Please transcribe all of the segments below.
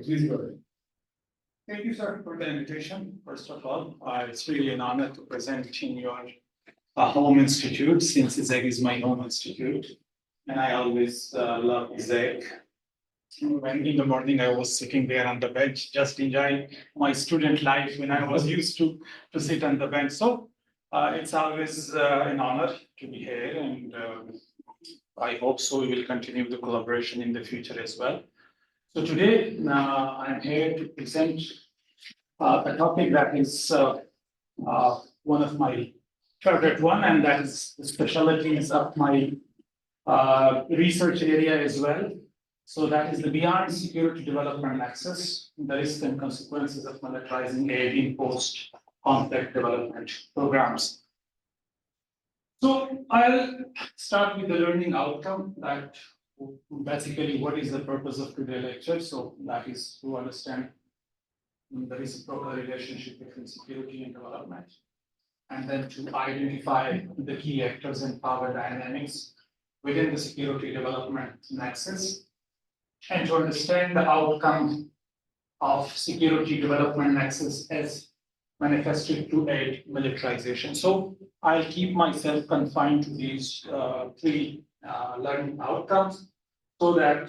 please go ahead. Thank you, sir, for the invitation. First of all, it's really an honor to present in your home institute, since iseg is my home institute, and I always love iseg. When in the morning I was sitting there on the bench, just enjoying my student life when I was used to sit on the bench. So it's always an honor to be here, and I hope so we will continue the collaboration in the future as well. So today I'm here to present a topic that is one of my favorite one, and that is the specialties of my research area as well. So that is the Beyond Security-Development Nexus, the risks and consequences of militarizing aid in post-conflict development programs. So I'll start with the learning outcome, that basically what is the purpose of today's lecture. So that is to understand the reciprocal relationship between security and development, and then to identify the key actors and power dynamics within the security development nexus, and to understand the outcome of security development nexus as manifested to aid militarization. So I'll keep myself confined to these three learning outcomes, so that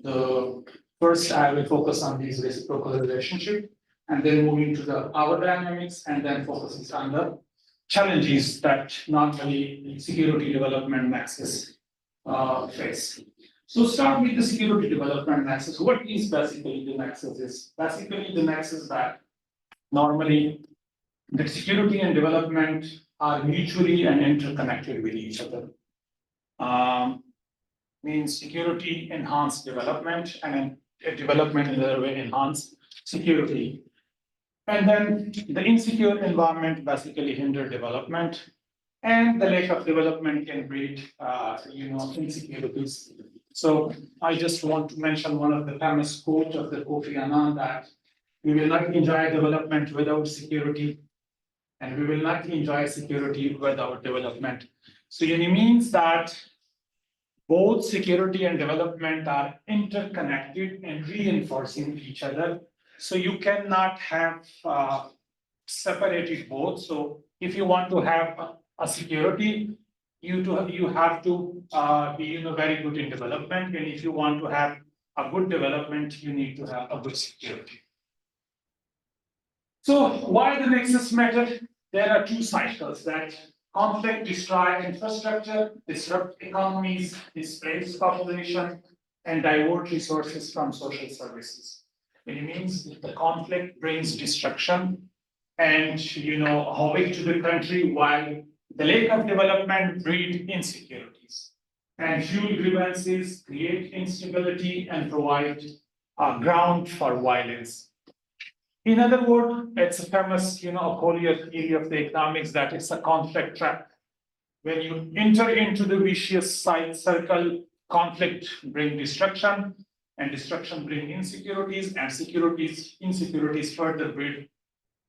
the first I will focus on these reciprocal relationship, and then moving to the power dynamics, and then focuses on the challenges that normally security development nexus face. So start with the security development nexus. What is basically the nexus? Is basically the nexus that normally the security and development are mutually and interconnected with each other. Means security enhance development, and development in the way enhance security. And then the insecure environment basically hinder development, and the lack of development can breed insecurities. So I just want to mention one of the famous quotes of the Kofi Annan, that we will not enjoy development without security, and we will not enjoy security without development. So it means that both security and development are interconnected and reinforcing each other. So you cannot have separated both. So if you want to have a security, you have to be very good in development, and if you want to have a good development, you need to have a good security. So why the nexus matter? There are two cycles: that conflict destroy infrastructure, disrupt economies, displace population, and divert resources from social services. It means that the conflict brings destruction and havoc to the country, while the lack of development breeds insecurities and fuel grievances, create instability, and provide a ground for violence. In other words, it's a famous, Collier theory of the economics, that it's a conflict trap. When you enter into the vicious circle, conflict brings destruction, and destruction brings insecurities, and insecurities further breed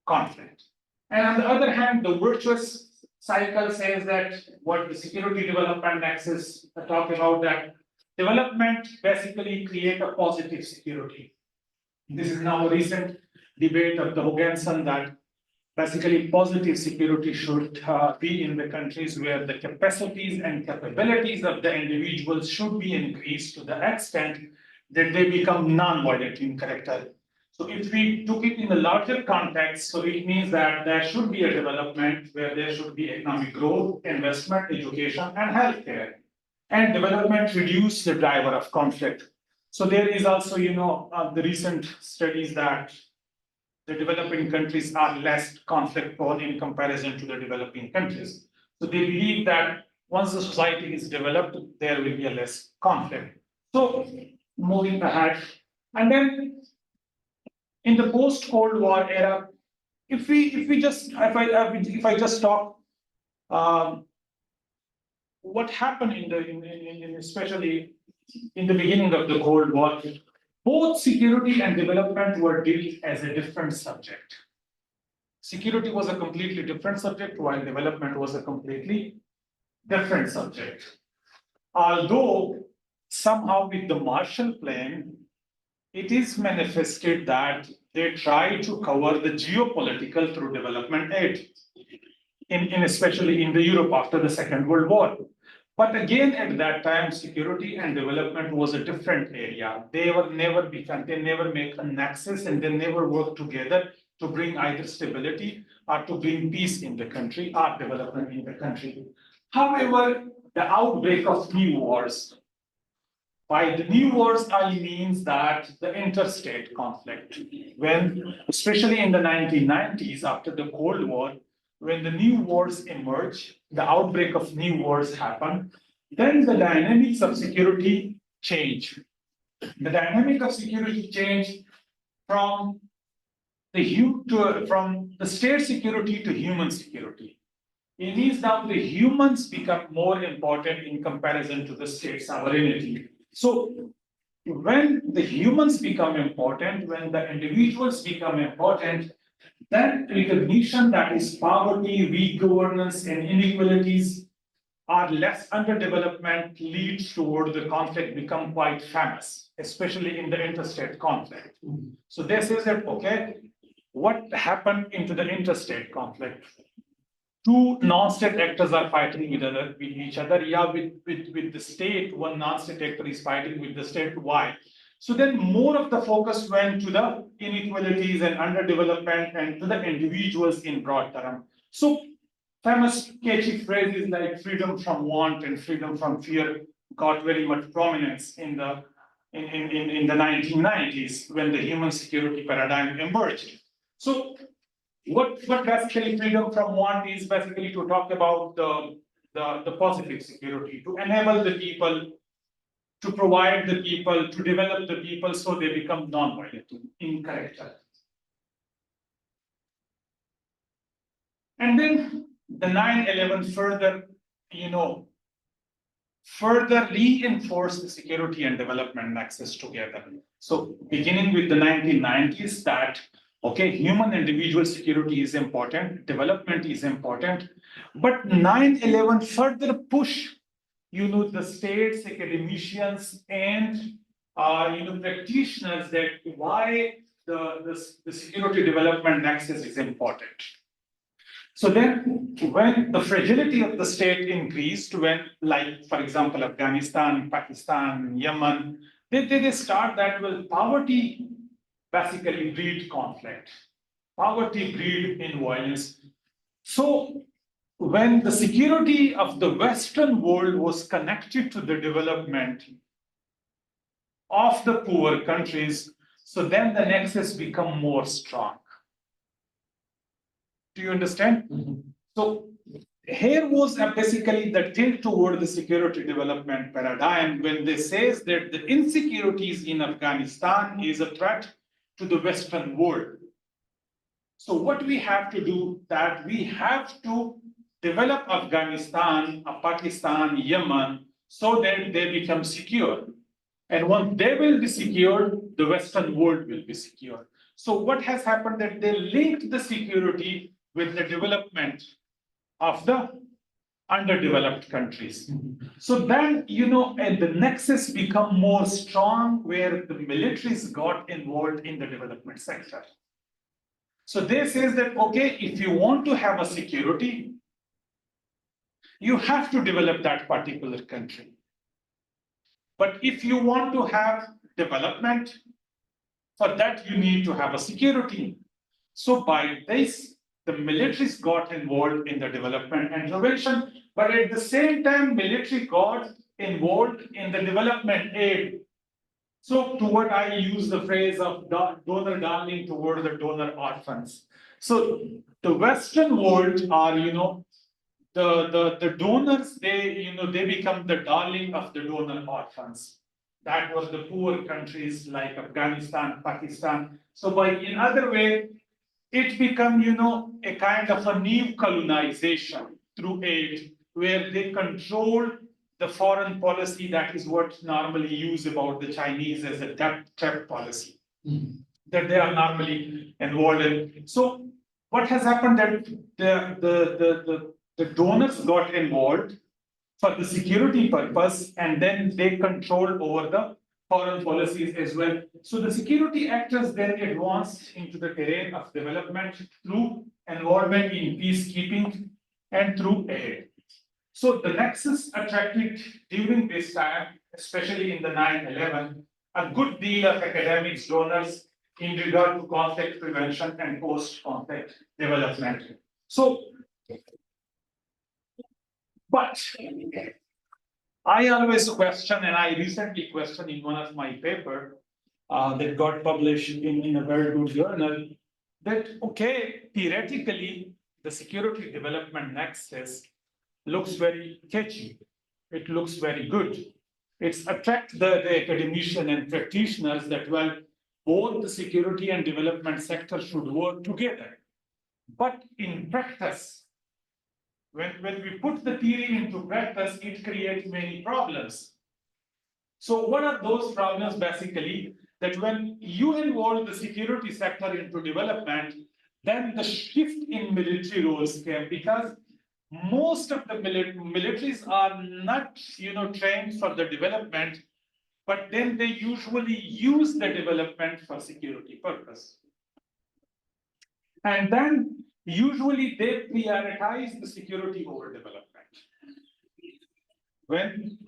conflict. And on the other hand, the virtuous cycle says that what the security development nexus talk about, that development basically create a positive security. This is now a recent debate of the Hoganson, that basically positive security should be in the countries where the capacities and capabilities of the individuals should be increased to the extent that they become non-violent in character. So if we took it in the larger context, so it means that there should be a development where there should be economic growth, investment, education, and healthcare. And development reduce the driver of conflict. So there is also, the recent studies that the developing countries are less conflict prone in comparison to the developing countries. So they believe that once the society is developed, there will be a less conflict. So moving ahead, and then in the post-Cold War era, if I just talk, what happened especially in the beginning of the Cold War, both security and development were dealt as a different subject. Security was a completely different subject, while development was a completely different subject. Although somehow with the Marshall Plan, it is manifested that they try to cover the geopolitical through development aid, in especially in the Europe after the Second World War. But again, at that time, security and development was a different area. They never make a nexus, and they never work together to bring either stability or to bring peace in the country or development in the country. However, the outbreak of new wars. By the new wars, I means that the interstate conflict, when, especially in the 1990s, after the Cold War, when the new wars emerge, the outbreak of new wars happen, then the dynamics of security change. The dynamic of security change from from the state security to human security. It means now the humans become more important in comparison to the state sovereignty. So when the humans become important, when the individuals become important, then recognition that is poverty, weak governance, and inequalities are less underdevelopment leads toward the conflict become quite famous, especially in the interstate conflict. So this is that, okay, what happened into the interstate conflict? Two non-state actors are fighting with each other. Yeah, with the state, one non-state actor is fighting with the state. Why? So then more of the focus went to the inequalities and underdevelopment and to the individuals in broad term. So famous catchy phrases like freedom from want and freedom from fear got very much prominence in the 1990s when the human security paradigm emerged. So what basically freedom from want is basically to talk about the positive security, to enable the people, to provide the people, to develop the people so they become non-violent in character. And then the 9/11 further reinforced the security and development nexus together. So beginning with the 1990s that, okay, human individual security is important, development is important, but 9/11 further push, the states, academicians, and practitioners that why the security development nexus is important. So then when the fragility of the state increased, when, like, for example, Afghanistan, Pakistan, Yemen, they start that, well, poverty basically breed conflict. Poverty breed in violence. So when the security of the Western world was connected to the development of the poor countries, so then the nexus become more strong. Do you understand? Mm-hmm. So here was basically the tilt toward the security development paradigm when they says that the insecurities in Afghanistan is a threat to the Western world. So what we have to do, that we have to develop Afghanistan, Pakistan, Yemen, so that they become secure. And once they will be secure, the Western world will be secure. So what has happened that they linked the security with the development of the underdeveloped countries. So then, and the nexus become more strong where the militaries got involved in the development sector. So they says that, okay, if you want to have a security, you have to develop that particular country. But if you want to have development, for that you need to have a security. So by this, the militaries got involved in the development intervention, but at the same time, military got involved in the development aid. So toward, I use the phrase of donor darling toward the donor orphans. So the Western world are, the donors, they become the darling of the donor orphans. That was the poor countries like Afghanistan, Pakistan. So in other way, it become, a kind of a new colonization through aid, where they control the foreign policy. That is what normally used about the Chinese as a debt trap policy, that they are normally involved in. So what has happened that the donors got involved for the security purpose, and then they control over the foreign policies as well. So the security actors then advanced into the terrain of development through involvement in peacekeeping and through aid. So the nexus attracted during this time, especially in the 9/11, a good deal of academics, donors in regard to conflict prevention and post-conflict development. So, but I always question, and I recently questioned in one of my paper that got published in a very good journal, that okay, theoretically, the security development nexus looks very catchy. It looks very good. It's attract the academician and practitioners that, well, both the security and development sector should work together. But in practice, when we put the theory into practice, it creates many problems. So what are those problems? Basically, that when you involve the security sector into development, then the shift in military roles came, because most of the militaries are not, trained for the development, but then they usually use the development for security purpose. And then usually they prioritize the security over development. When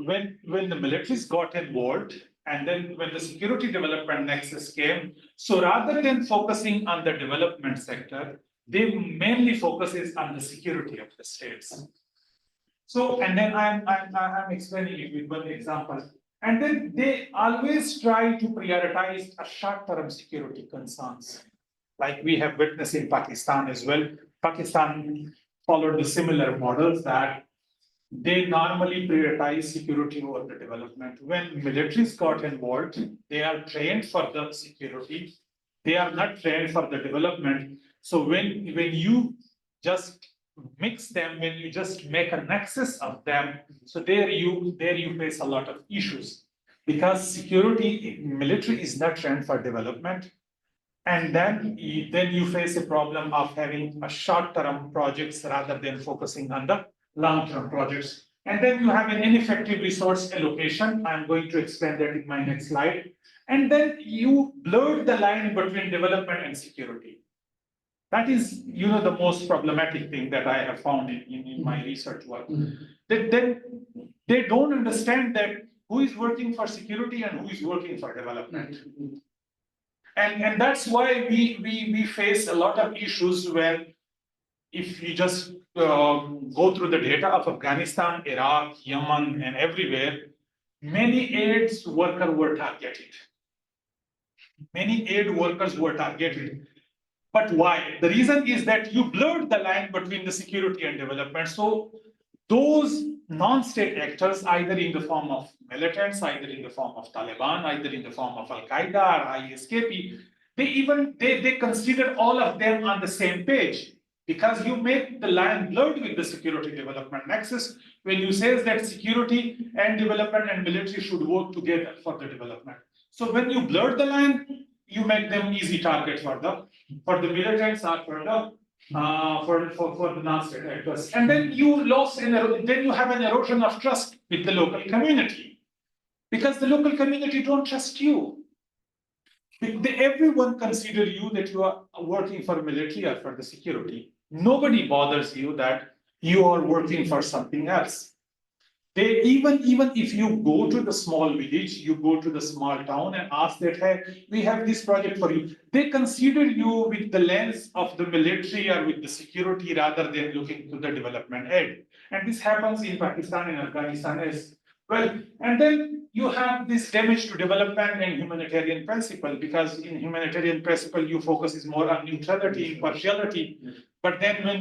the militaries got involved, and then when the security development nexus came, so rather than focusing on the development sector, they mainly focuses on the security of the states. So, and then I'm explaining it with one example. And then they always try to prioritize a short-term security concerns, like we have witnessed in Pakistan as well. Pakistan followed the similar models that they normally prioritize security over the development. When militaries got involved, they are trained for the security. They are not trained for the development. So when you just mix them, when you just make a nexus of them, so there you face a lot of issues, because security military is not trained for development. And then you face a problem of having a short-term projects rather than focusing on the long-term projects. And then you have an ineffective resource allocation. I'm going to explain that in my next slide. And then you blur the line between development and security. That is, the most problematic thing that I have found in my research work. That they don't understand that who is working for security and who is working for development. And that's why we face a lot of issues where, if you just go through the data of Afghanistan, Iraq, Yemen, and everywhere, many AIDS workers were targeted. Many aid workers were targeted. But why? The reason is that you blurred the line between the security and development. So those non-state actors, either in the form of militants, either in the form of Taliban, either in the form of Al-Qaeda or ISKP, they consider all of them on the same page, because you make the line blurred with the security development nexus when you say that security and development and military should work together for the development. So when you blur the line, you make them easy target for the militants or for the non-state actors. And then you have an erosion of trust with the local community, because the local community don't trust you. Everyone consider you that you are working for military or for the security. Nobody bothers you that you are working for something else. They even if you go to the small village, you go to the small town and ask that, hey, we have this project for you. They consider you with the lens of the military or with the security rather than looking to the development aid. And this happens in Pakistan and Afghanistan as well. And then you have this damage to development and humanitarian principle, because in humanitarian principle, you focus is more on neutrality, impartiality. But then when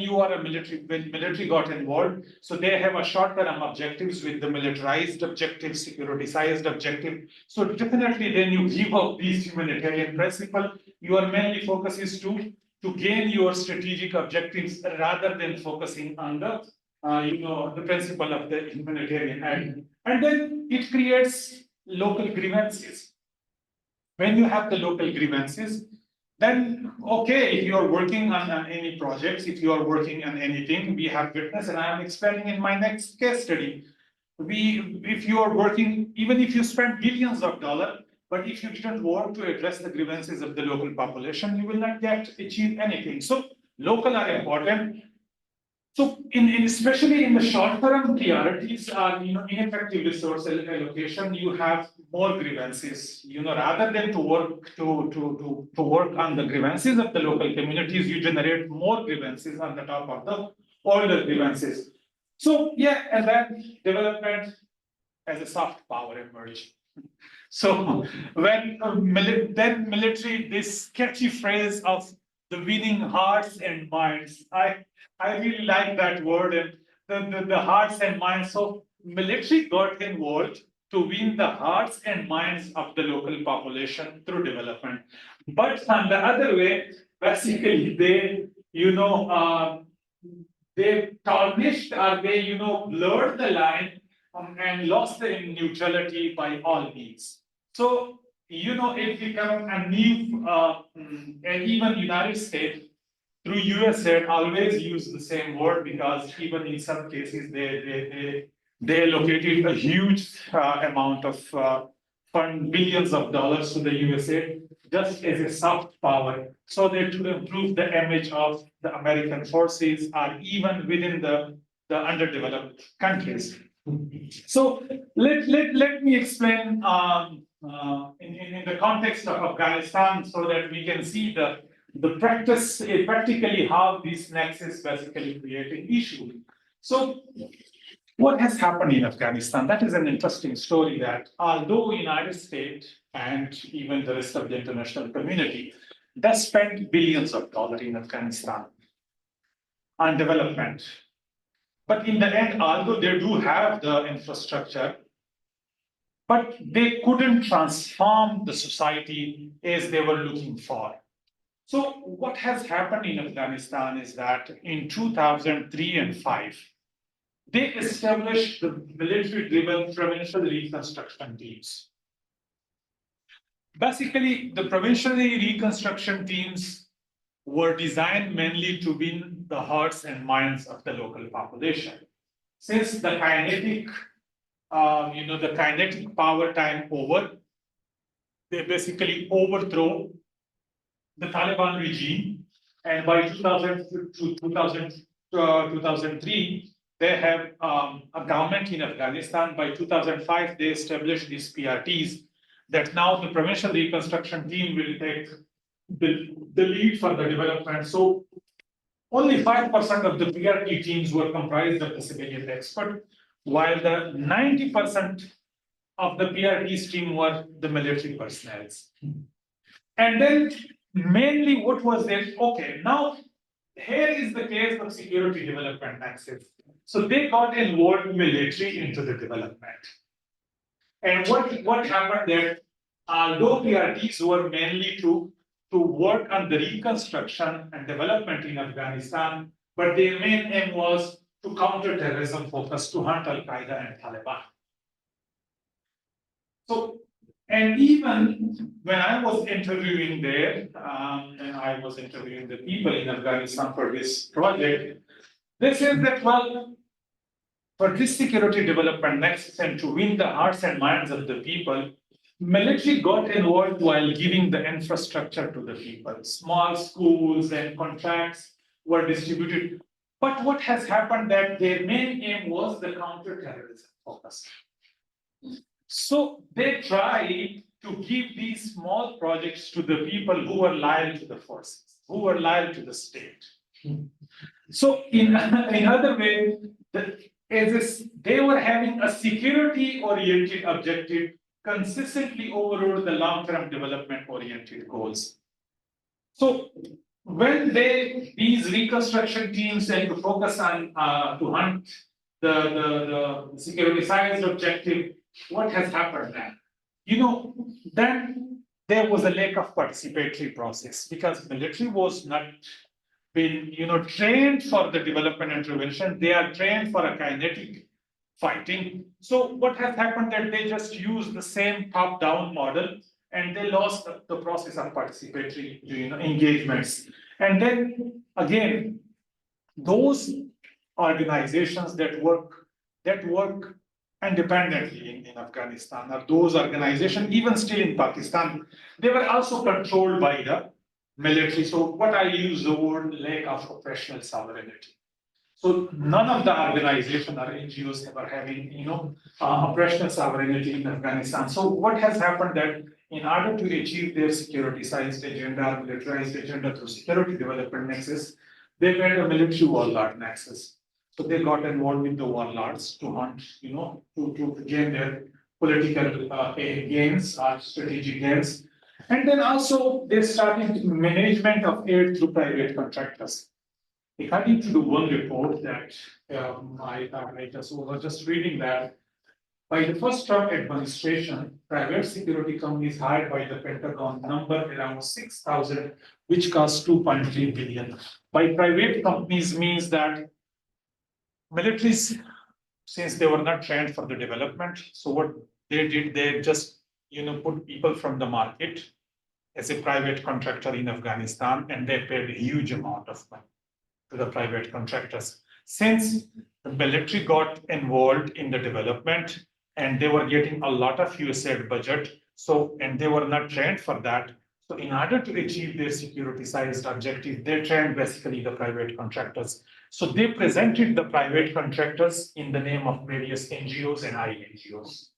military got involved, so they have a short-term objectives with the militarized objective, security-sized objective. So definitely then you give up these humanitarian principle. Your mainly focus is to gain your strategic objectives rather than focusing on the principle of the humanitarian aid. And then it creates local grievances. When you have the local grievances, then, okay, if you are working on any projects, if you are working on anything, we have witnessed, and I am explaining in my next case study, if you are working, even if you spend billions of dollars, But if you didn't work to address the grievances of the local population, you will not achieve anything. So local are important. So especially in the short term priorities are ineffective resource allocation, you have more grievances. Rather than to work on the grievances of the local communities, you generate more grievances on the top of the older grievances. So yeah, and then development as a soft power emerged. So when then military, this catchy phrase of the winning hearts and minds, I really like that word, and the hearts and minds. So military got involved to win the hearts and minds of the local population through development. But on the other way, basically they tarnished or they blurred the line and lost the neutrality by all means. So it became a new and even United States through USAID always use the same word, because even in some cases they allocated a huge amount of fund, billions of dollars to the USAID just as a soft power, so that to improve the image of the American forces or even within the underdeveloped countries. So let me explain in the context of Afghanistan, so that we can see the practice, practically how this nexus basically creating issue. So what has happened in Afghanistan? That is an interesting story, that although United States and even the rest of the international community, they spent billions of dollars in Afghanistan on development. But in the end, although they do have the infrastructure, but they couldn't transform the society as they were looking for. So what has happened in Afghanistan is that in 2003 and 5, they established the military-driven provincial reconstruction teams. Basically, the provincial reconstruction teams were designed mainly to win the hearts and minds of the local population. Since the kinetic, the kinetic power time over, they basically overthrow the Taliban regime, and by 2003, they have a government in Afghanistan. By 2005, they established these PRTs, that now the provincial reconstruction team will take the lead for the development. So only 5% of the PRT teams were comprised of the civilian expert, while the 90% of the PRT's team were the military personnel. And then mainly what was there? Okay, now here is the case of Security-Development Nexus. So they got involved military into the development. And what happened there? Although PRTs were mainly to work on the reconstruction and development in Afghanistan, but their main aim was to counter terrorism focus, to hunt Al-Qaeda and Taliban. So, and even when I was interviewing there, and I was interviewing the people in Afghanistan for this project, they said that, well, for this security development nexus and to win the hearts and minds of the people, military got involved while giving the infrastructure to the people. Small schools and contracts were distributed. But what has happened that their main aim was the counter-terrorism focus. So they tried to give these small projects to the people who were loyal to the forces, who were loyal to the state. So in other way, they were having a security-oriented objective consistently overrode the long-term development-oriented goals. So when these reconstruction teams tend to focus on to hunt the security science objective, what has happened then? Then there was a lack of participatory process, because military was not been trained for the development intervention. They are trained for a kinetic fighting. So what has happened that they just use the same top-down model, and they lost the process of participatory engagements. And then again, those organizations that work independently in Afghanistan, or those organizations, even still in Pakistan, they were also controlled by the military. So what I use the word lack of operational sovereignty. So none of the organization or NGOs were having, operational sovereignty in Afghanistan. So what has happened that in order to achieve their security-sized agenda, militarized agenda through Security-Development Nexus, they made a military warlord nexus. So they got involved with the warlords to hunt, to gain their political gains or strategic gains. And then also they started management of aid through private contractors. According to the one report that I was just reading that by the first Trump administration, private security companies hired by the Pentagon number around 6,000, which cost 2.3 billion. By private companies means that militaries, since they were not trained for the development, so what they did, they just put people from the market as a private contractor in Afghanistan, and they paid a huge amount of money to the private contractors. Since the military got involved in the development and they were getting a lot of USAID budget, and they were not trained for that. So in order to achieve their security-sized objective, they trained basically the private contractors. So they presented the private contractors in the name of various NGOs and INGOs.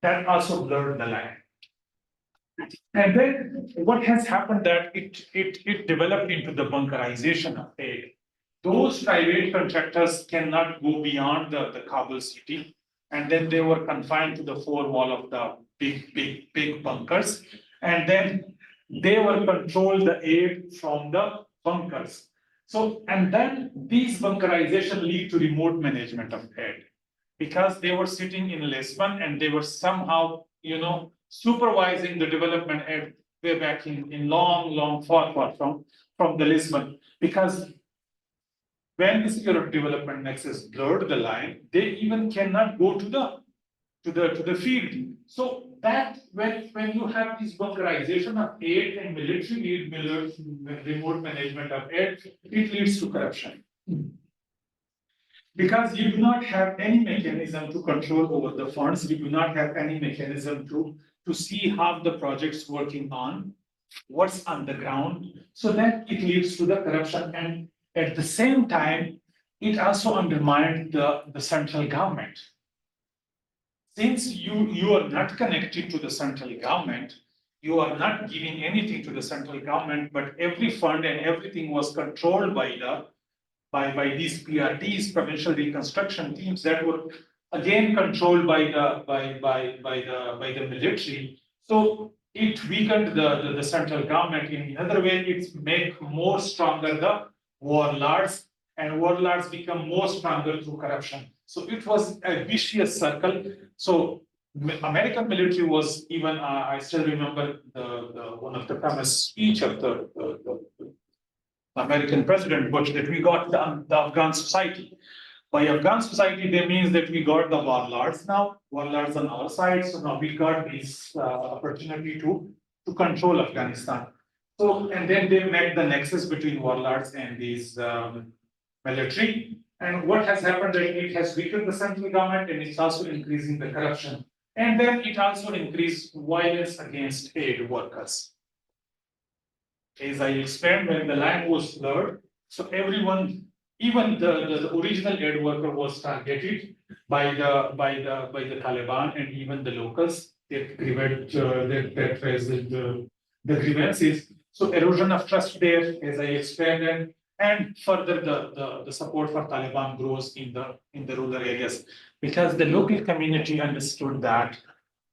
That also blurred the line. And then what has happened that it developed into the bunkerization of aid. Those private contractors cannot go beyond the Kabul city, and then they were confined to the four wall of the big bunkers, and then they were controlled the aid from the bunkers. So, and then these bunkerization lead to remote management of aid, because they were sitting in Lisbon and they were somehow, supervising the development aid way back in long, far from the Lisbon, because when the Security Development Nexus blurred the line, they even cannot go to the field. So that when you have this bunkerization of aid and military remote management of aid, it leads to corruption. Because you do not have any mechanism to control over the funds, you do not have any mechanism to see how the project's working on, what's on the ground, so that it leads to the corruption. And at the same time, it also undermined the central government. Since you are not connected to the central government, you are not giving anything to the central government, but every fund and everything was controlled by these PRTs, provincial reconstruction teams, that were again controlled by the military. So it weakened the central government. In another way, it make more stronger the warlords, and warlords become more stronger through corruption. So it was a vicious circle. So American military was even, I still remember the one of the famous speech of the American President Bush, that we got the Afghan society. By Afghan society, they means that we got the warlords now, warlords on our side. So now we got this opportunity to control Afghanistan. So, and then they met the nexus between warlords and these military. And what has happened that it has weakened the central government, and it's also increasing the corruption. And then it also increased violence against aid workers. As I explained, when the line was blurred, so everyone, even the original aid worker, was targeted by the Taliban and even the locals. They raised the grievances. So erosion of trust there, as I explained, and further the support for Taliban grows in the rural areas, because the local community understood that,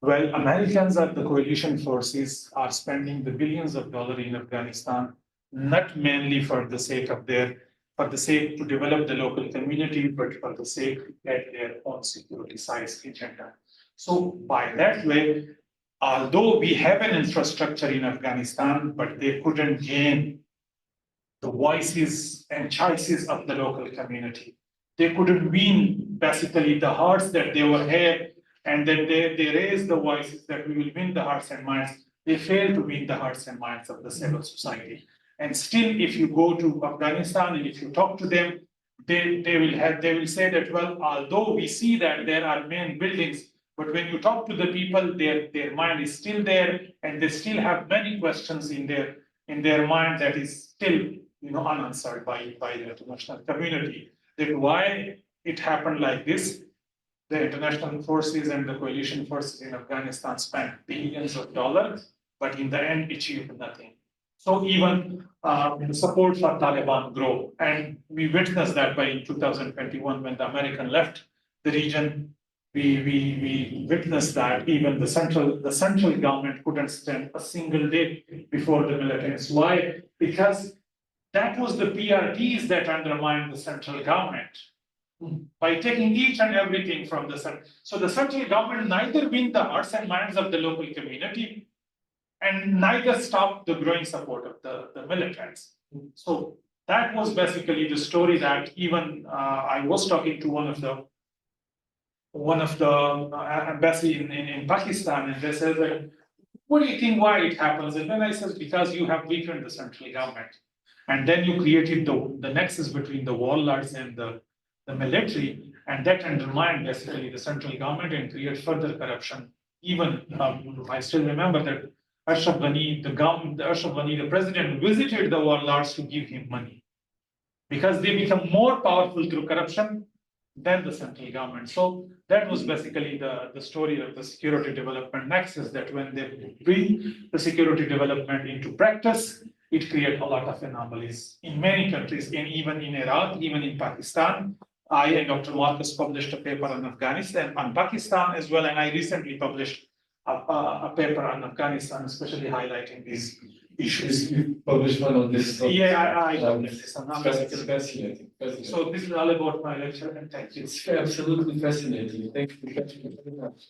well, Americans or the coalition forces are spending the billions of dollars in Afghanistan, not mainly for the sake to develop the local community, but for the sake to get their own security-sized agenda. So by that way, although we have an infrastructure in Afghanistan, but they couldn't gain the voices and choices of the local community. They couldn't win basically the hearts that they were had, and then they raised the voices that we will win the hearts and minds. They failed to win the hearts and minds of the civil society. And still, if you go to Afghanistan and if you talk to them, they will say that, well, although we see that there are main buildings, but when you talk to the people, their mind is still there, and they still have many questions in their mind that is still unanswered by the international community. That why it happened like this. The international forces and the coalition forces in Afghanistan spent billions of dollars, but in the end achieved nothing. So even the support for Taliban grew, and we witnessed that by 2021 when the American left the region. We witnessed that even the central government couldn't stand a single day before the militants. Why? Because that was the PRTs that undermined the central government by taking each and everything from the center. So the central government neither win the hearts and minds of the local community, and neither stopped the growing support of the militants. So that was basically the story that even I was talking to one of the embassy in Pakistan, and they said, like, what do you think why it happens? And then I said, because you have weakened the central government. And then you created the nexus between the warlords and the military, and that undermined basically the central government and create further corruption. Even I still remember that Ashraf Ghani, the president, visited the warlords to give him money because they become more powerful through corruption than the central government. So that was basically the story of the security development nexus, that when they bring the security development into practice, it creates a lot of anomalies in many countries, and even in Iraq, even in Pakistan. I and Dr. Marcus published a paper on Afghanistan, on Pakistan as well, and I recently published a paper on Afghanistan, especially highlighting these issues. You published one on this. Yeah, I published this. Fascinating. So this is all about my lecture, and thank you. It's absolutely fascinating. Thank you very much.